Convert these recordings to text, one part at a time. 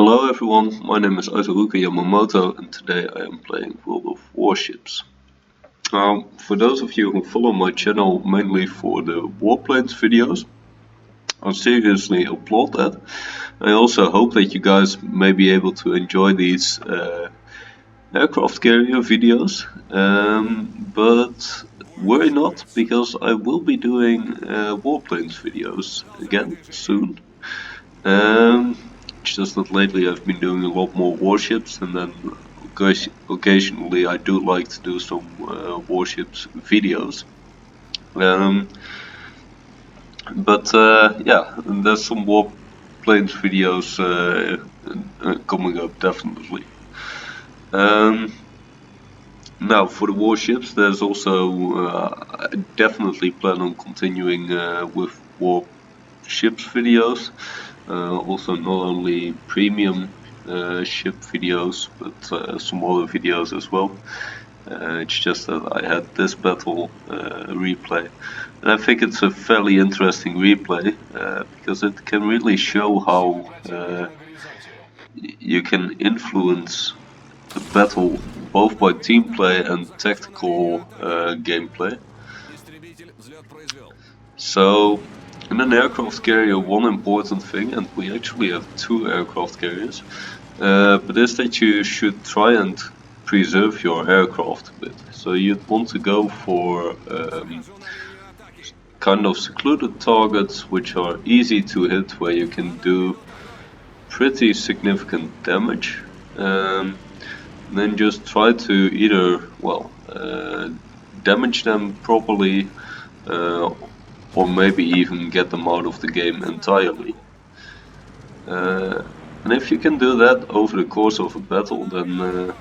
Hello everyone, my name is Ryujo Yamamoto and today I am playing World of Warships. For those of you who follow my channel mainly for the warplanes videos, I seriously applaud that. I also hope that you guys may be able to enjoy these aircraft carrier videos, but worry not, because I will be doing warplanes videos again soon. It's just that lately I've been doing a lot more warships, and then occasionally I do like to do some warships videos. Yeah, there's some warplanes videos coming up definitely. Now for the warships, there's also I definitely plan on continuing with warships videos. Also not only premium ship videos, but some other videos as well. It's just that I had this battle replay, and I think it's a fairly interesting replay because it can really show how you can influence a battle both by team play and tactical gameplay. So in an aircraft carrier, one important thing, and we actually have two aircraft carriers, but is that you should try and preserve your aircraft a bit. So you'd want to go for kind of secluded targets which are easy to hit, where you can do pretty significant damage. Then just try to either, well, damage them properly, or maybe even get them out of the game entirely. And if you can do that over the course of a battle, then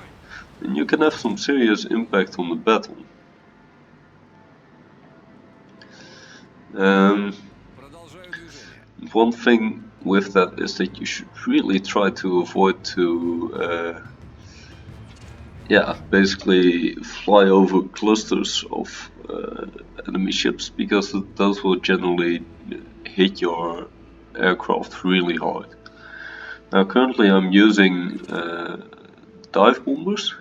you can have some serious impact on the battle. One thing with that is that you should really try to avoid to basically fly over clusters of enemy ships, because those will generally hit your aircraft really hard. Now currently I'm using dive bombers,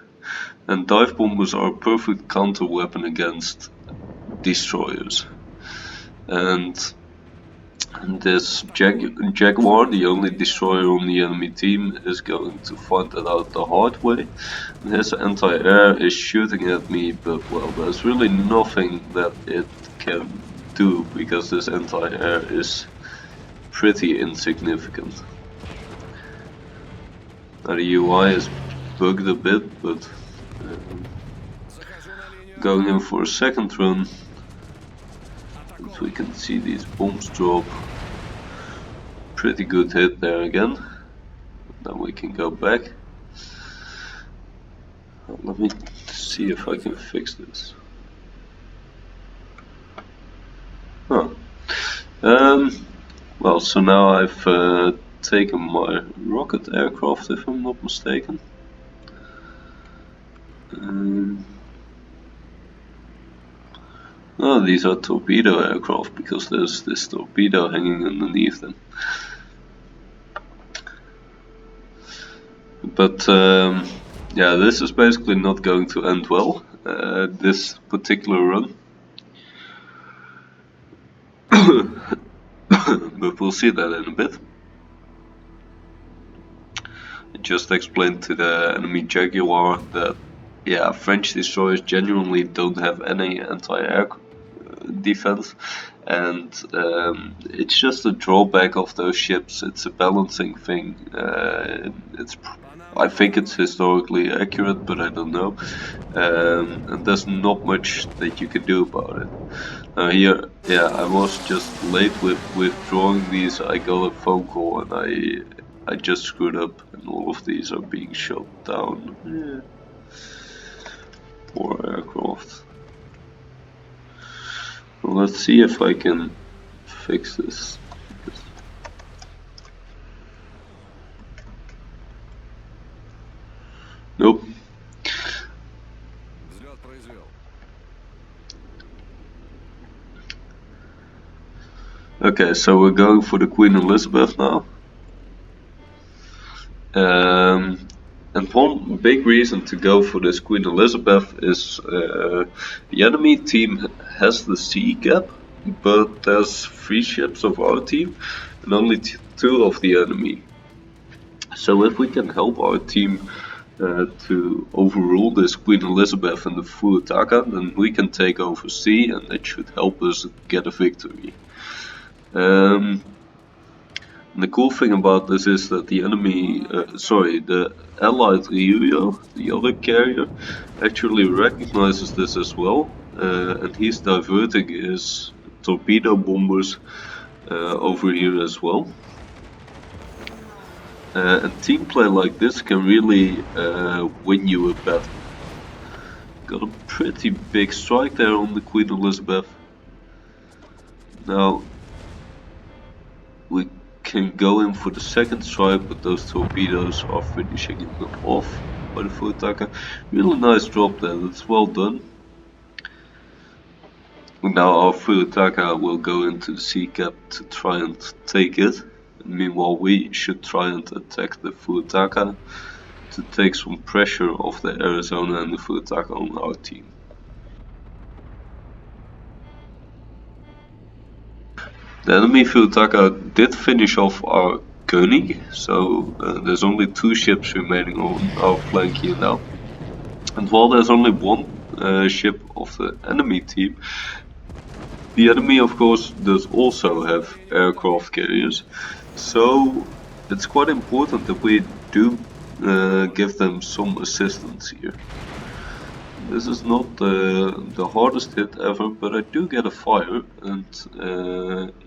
and dive bombers are a perfect counter weapon against destroyers. And this Jaguar, the only destroyer on the enemy team, is going to find that out the hard way. And his anti-air is shooting at me, but well, there's really nothing that it can do, because this anti-air is pretty insignificant. Now the UI is bugged a bit, but going in for a second run, and we can see these bombs drop. Pretty good hit there again. Then we can go back. Let me see if I can fix this. Oh. Well, so now I've taken my rocket aircraft, if I'm not mistaken. Oh, these are torpedo aircraft, because there's this torpedo hanging underneath them. But yeah, this is basically not going to end well, this particular run. But we'll see that in a bit. I just explained to the enemy Jaguar that, yeah, French destroyers genuinely don't have any anti-air defense, and it's just a drawback of those ships. It's a balancing thing. I think it's historically accurate, but I don't know, and there's not much that you can do about it. Here, yeah, I was just late with withdrawing these. I got a phone call and I just screwed up, and all of these are being shot down. Yeah. Poor aircraft. Well, let's see if I can fix this. Nope. Okay, so we're going for the Queen Elizabeth now. And one big reason to go for this Queen Elizabeth is the enemy team has the sea gap, but there's 3 ships of our team and only 2 of the enemy. So if we can help our team to overrule this Queen Elizabeth and the Fuyutaka, then we can take over sea, and that should help us get a victory. The cool thing about this is that the allied Ryujo, the other carrier, actually recognizes this as well, and he's diverting his torpedo bombers over here as well. And team play like this can really win you a battle. Got a pretty big strike there on the Queen Elizabeth. Now we can go in for the second strike, but those torpedoes are finishing it off by the Fuyutaka. Really nice drop there, that's well done. Now our Fuyutaka will go into the sea gap to try and take it. Meanwhile, we should try and attack the Fuyutaka to take some pressure off the Arizona and the Fuyutaka on our team. The enemy Fuyutaka did finish off our König, so there's only 2 ships remaining on our flank here now. And while there's only 1 ship of the enemy team, the enemy of course does also have aircraft carriers, so it's quite important that we do give them some assistance here. This is not the hardest hit ever, but I do get a fire, and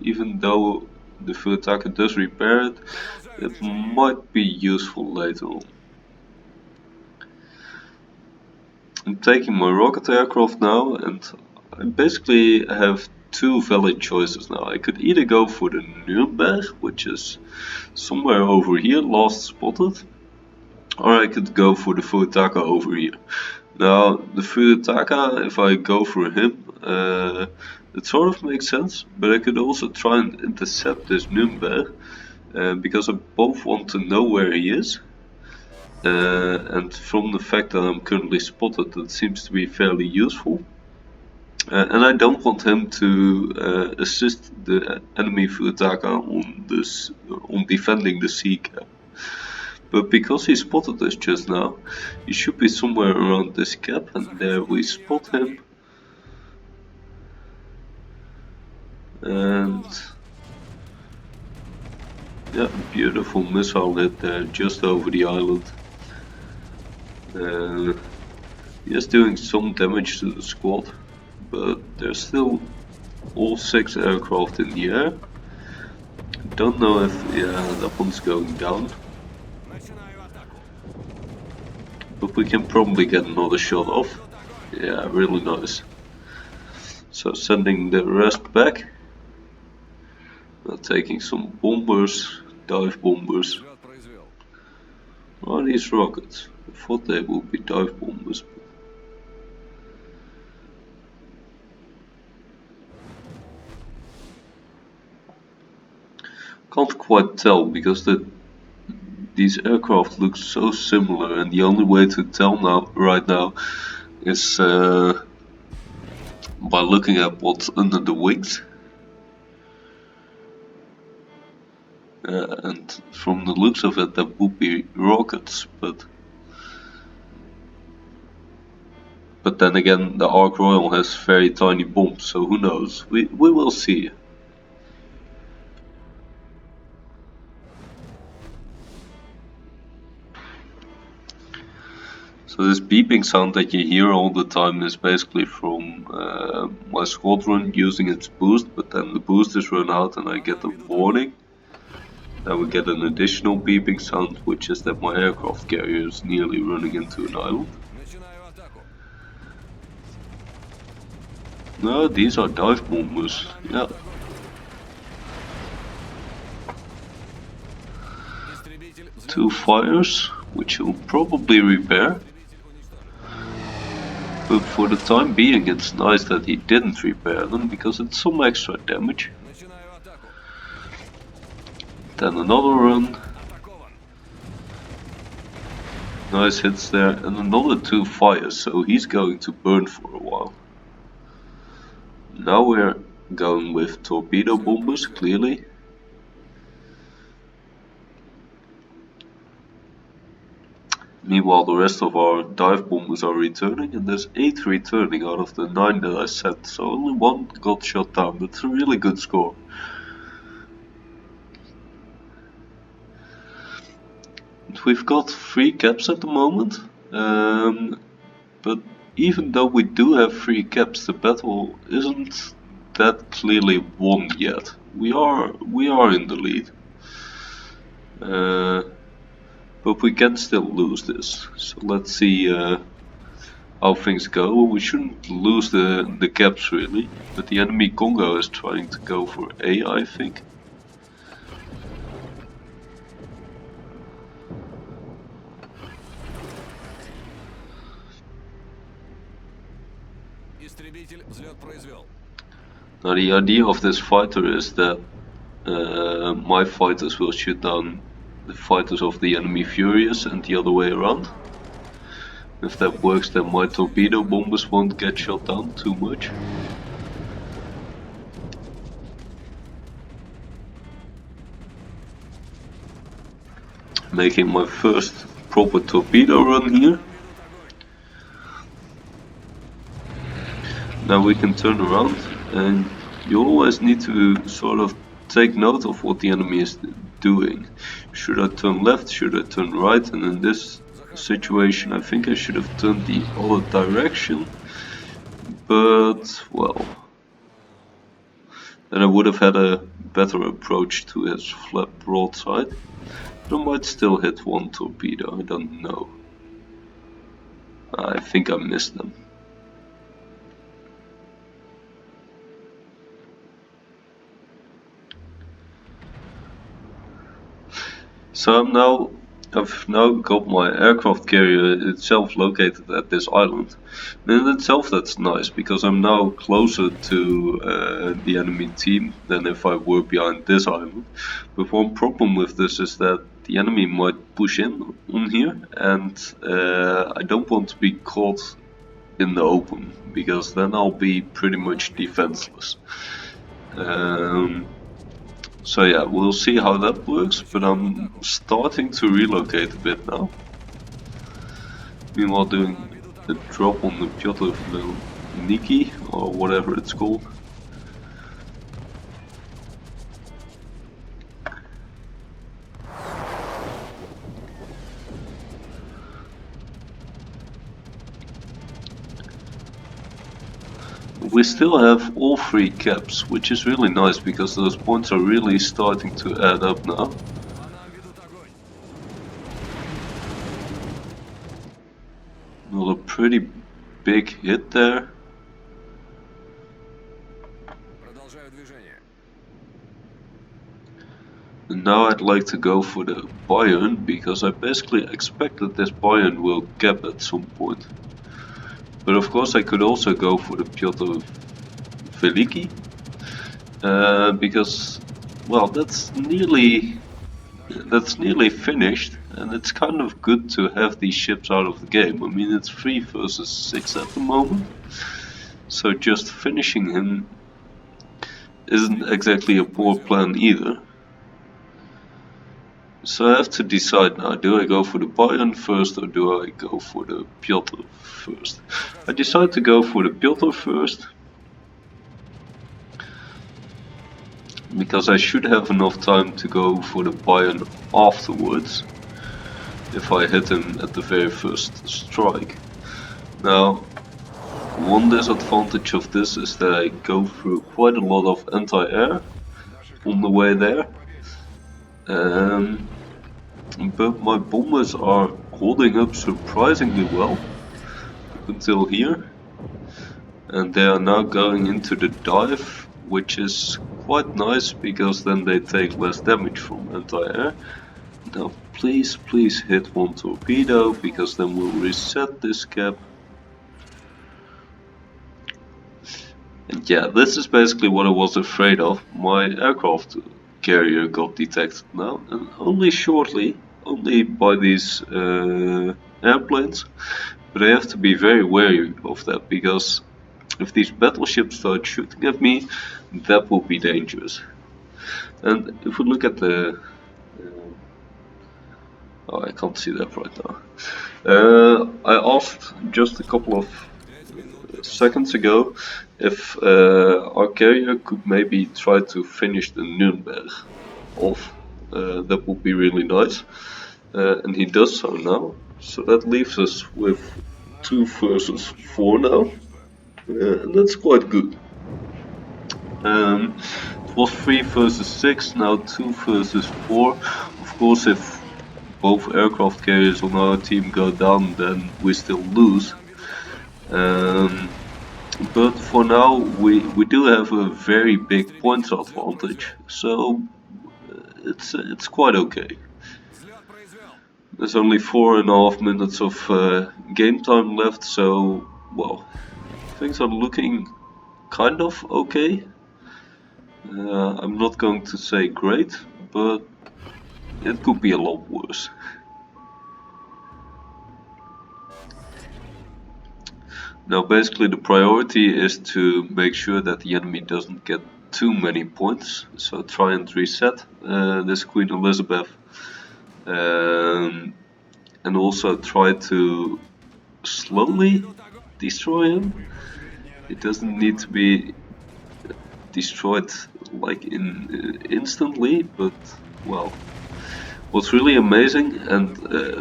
even though the Fuyutaka does repair it, it might be useful later on. I'm taking my rocket aircraft now, and I basically have 2 valid choices now. I could either go for the Nuremberg, which is somewhere over here, last spotted, or I could go for the Fuyutaka over here. Now, the Fuyutaka, if I go for him, it sort of makes sense, but I could also try and intercept this Nuremberg, because I both want to know where he is, and from the fact that I'm currently spotted, it seems to be fairly useful. And I don't want him to assist the enemy Fuyutaka on defending the sea gap. But because he spotted us just now, he should be somewhere around this gap, and there we spot him. And yeah, beautiful missile hit there, just over the island. He is doing some damage to the squad, but there's still all 6 aircraft in the air. Don't know if that one's going down, but we can probably get another shot off. Yeah, really nice. So sending the rest back. Taking some bombers, dive bombers. What are these rockets? I thought they would be dive bombers. Can't quite tell because these aircraft look so similar, and the only way to tell right now is by looking at what's under the wings. And from the looks of it, that would be rockets, but then again, the ArkRoyal has very tiny bombs, so who knows? We will see. So this beeping sound that you hear all the time is basically from my squadron using its boost, but then the boost is run out and I get a warning. I will get an additional beeping sound, which is that my aircraft carrier is nearly running into an island. No, these are dive bombers, yeah. Two fires, which will probably repair. But for the time being, it's nice that he didn't repair them, because it's some extra damage. Then another run. Nice hits there, and another 2 fires, so he's going to burn for a while. Now we're going with torpedo bombers, clearly. Meanwhile, the rest of our dive bombers are returning, and there's 8 returning out of the 9 that I sent, so only 1 got shot down. That's a really good score. We've got 3 caps at the moment, but even though we do have 3 caps, the battle isn't that clearly won yet. We are in the lead. But we can still lose this, so let's see how things go. We shouldn't lose the caps really, but the enemy Congo is trying to go for A, I think. Now the idea of this fighter is that my fighters will shoot down the fighters of the enemy Furious and the other way around. If that works, then my torpedo bombers won't get shot down too much. Making my first proper torpedo run here. Now we can turn around, and you always need to sort of take note of what the enemy is doing. Should I turn left? Should I turn right? And in this situation I think I should have turned the other direction, but well, then I would have had a better approach to his flat broadside. But I might still hit 1 torpedo, I don't know. I think I missed them. So I've now got my aircraft carrier itself located at this island. And in itself that's nice, because I'm now closer to the enemy team than if I were behind this island. But one problem with this is that the enemy might push in on here, and I don't want to be caught in the open, because then I'll be pretty much defenseless. So yeah, we'll see how that works, but I'm starting to relocate a bit now. Meanwhile doing a drop on the Piotr Veliki, or whatever it's called. We still have all 3 caps, which is really nice, because those points are really starting to add up now. Not a pretty big hit there. And now I'd like to go for the Bayern, because I basically expect that this Bayern will cap at some point. But of course I could also go for the Piotr Veliki, because, well, that's nearly finished, and it's kind of good to have these ships out of the game. I mean, it's 3 versus 6 at the moment, so just finishing him isn't exactly a poor plan either. So I have to decide now, do I go for the Bayern first or do I go for the Piotr first? I decide to go for the Piotr first, because I should have enough time to go for the Bayern afterwards, if I hit him at the very first strike. Now, one disadvantage of this is that I go through quite a lot of anti-air on the way there. But my bombers are holding up surprisingly well up until here, and they are now going into the dive, which is quite nice, because then they take less damage from anti-air. Now please hit 1 torpedo, because then we'll reset this cap. And yeah, this is basically what I was afraid of. My aircraft carrier got detected now, and only shortly, only by these airplanes, but I have to be very wary of that, because if these battleships start shooting at me, that will be dangerous. And if we look at the... oh, I can't see that right now. I asked just a couple of seconds ago if ArkRoyal could maybe try to finish the Nürnberg off. That would be really nice. And he does so now. So that leaves us with 2 versus 4 now. And that's quite good. It was 3 versus 6, now 2 versus 4. Of course, if both aircraft carriers on our team go down, then we still lose. But for now, we do have a very big points advantage, so it's quite okay. There's only 4.5 minutes of game time left, so well, things are looking kind of okay. I'm not going to say great, but it could be a lot worse. Now basically the priority is to make sure that the enemy doesn't get too many points, so try and reset this Queen Elizabeth, and also try to slowly destroy him. It doesn't need to be destroyed like instantly, but well, what's really amazing, and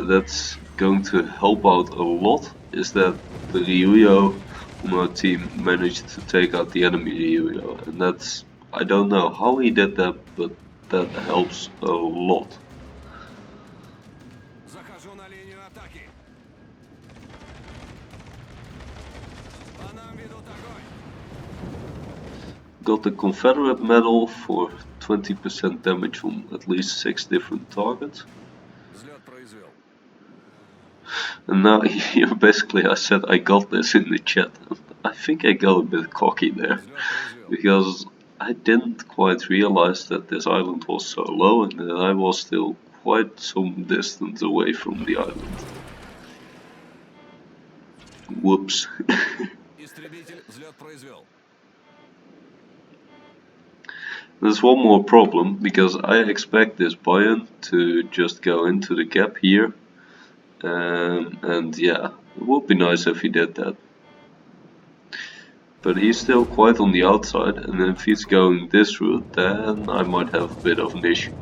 that's going to help out a lot, is that the Ryujo on our team managed to take out the enemy Ryujo, and that's, I don't know how he did that, but that helps a lot. Got the Confederate medal for 20% damage on at least 6 different targets. And now here basically I said I got this in the chat. I think I got a bit cocky there, because I didn't quite realize that this island was so low and that I was still quite some distance away from the island. Whoops. There's one more problem, because I expect this Bayern to just go into the gap here. And yeah, it would be nice if he did that. But he's still quite on the outside, and if he's going this route, then I might have a bit of an issue.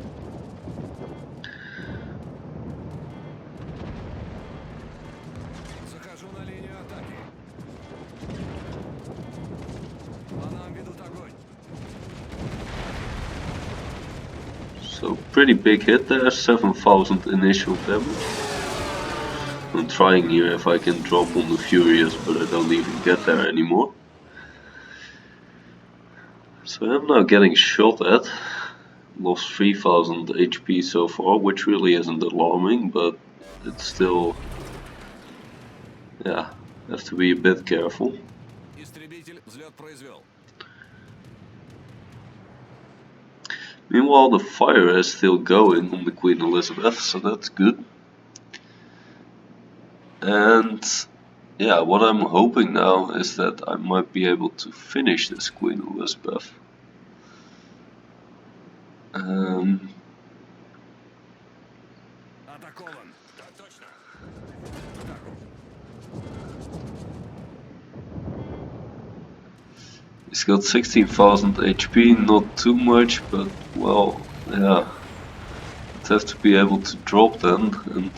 So pretty big hit there, 7,000 initial damage. I'm trying here if I can drop on the Furious, but I don't even get there anymore. So I'm now getting shot at. Lost 3,000 HP so far, which really isn't alarming, but it's still... yeah, have to be a bit careful. Meanwhile, the fire is still going on the Queen Elizabeth, so that's good. And yeah, what I'm hoping now is that I might be able to finish this Queen Elizabeth. He's got 16,000 HP, not too much, but well, yeah, I'd have to be able to drop then, and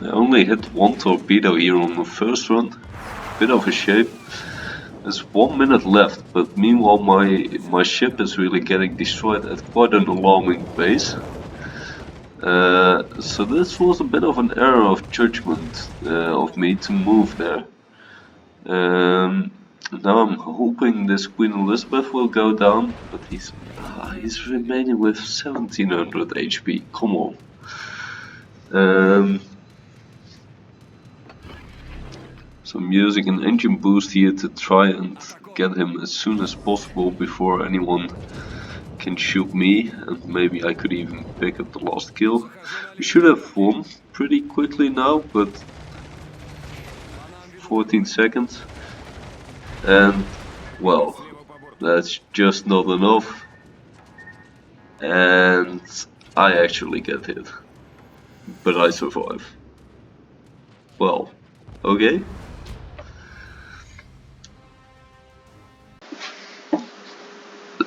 I only hit 1 torpedo here on the first run, bit of a shame. There's 1 minute left, but meanwhile my ship is really getting destroyed at quite an alarming pace. So this was a bit of an error of judgment of me to move there. Now I'm hoping this Queen Elizabeth will go down, but he's remaining with 1700 HP, come on. So I'm using an engine boost here to try and get him as soon as possible before anyone can shoot me, and maybe I could even pick up the last kill. We should have won pretty quickly now, but 14 seconds, and well, that's just not enough, and I actually get hit, but I survive. Well, okay.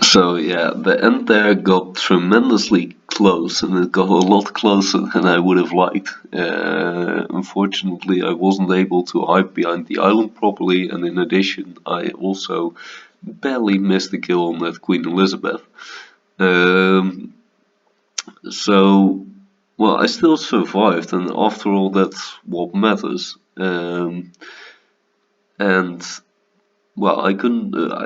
So yeah, the end there got tremendously close, and it got a lot closer than I would have liked. Unfortunately, I wasn't able to hide behind the island properly, and in addition, I also barely missed the kill on that Queen Elizabeth. Um, so, well, I still survived, and after all, that's what matters. And well, I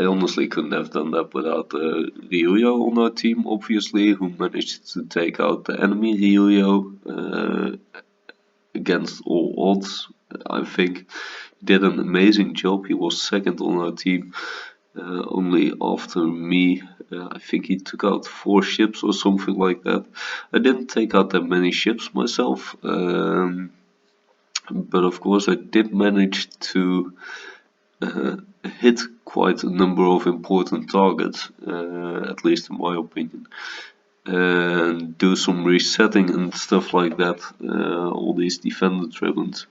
honestly couldn't have done that without Ryujo on our team, obviously, who managed to take out the enemy Ryujo against all odds. I think he did an amazing job. He was second on our team, only after me. I think he took out 4 ships or something like that. I didn't take out that many ships myself, but of course I did manage to hit quite a number of important targets, at least in my opinion, and do some resetting and stuff like that, all these defender dribblings.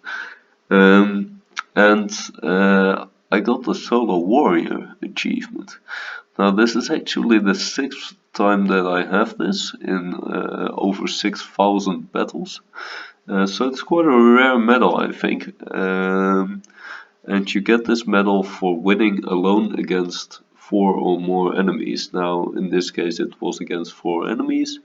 And I got the solo warrior achievement. Now this is actually the 6th time that I have this in over 6,000 battles, so it's quite a rare medal, I think. And you get this medal for winning alone against 4 or more enemies. Now in this case it was against 4 enemies,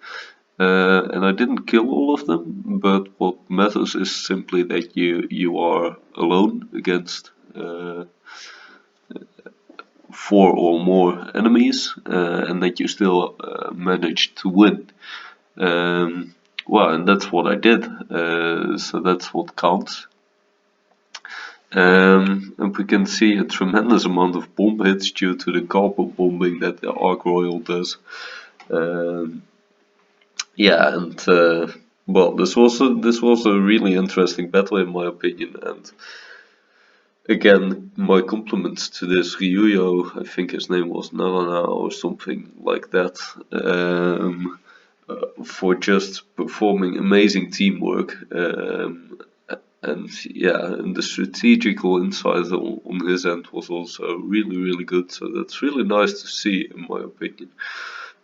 and I didn't kill all of them, but what matters is simply that you are alone against 4 or more enemies, and that you still manage to win. Well, and that's what I did, so that's what counts. And we can see a tremendous amount of bomb hits due to the carpet bombing that the ArkRoyal does. Yeah, and well, this was a really interesting battle in my opinion, and again, my compliments to this Ryujo. I think his name was Nalana or something like that, for just performing amazing teamwork. And yeah, and the strategical insight on his end was also really good, so that's really nice to see in my opinion.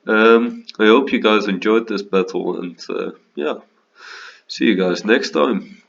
I hope you guys enjoyed this battle, and yeah, see you guys next time.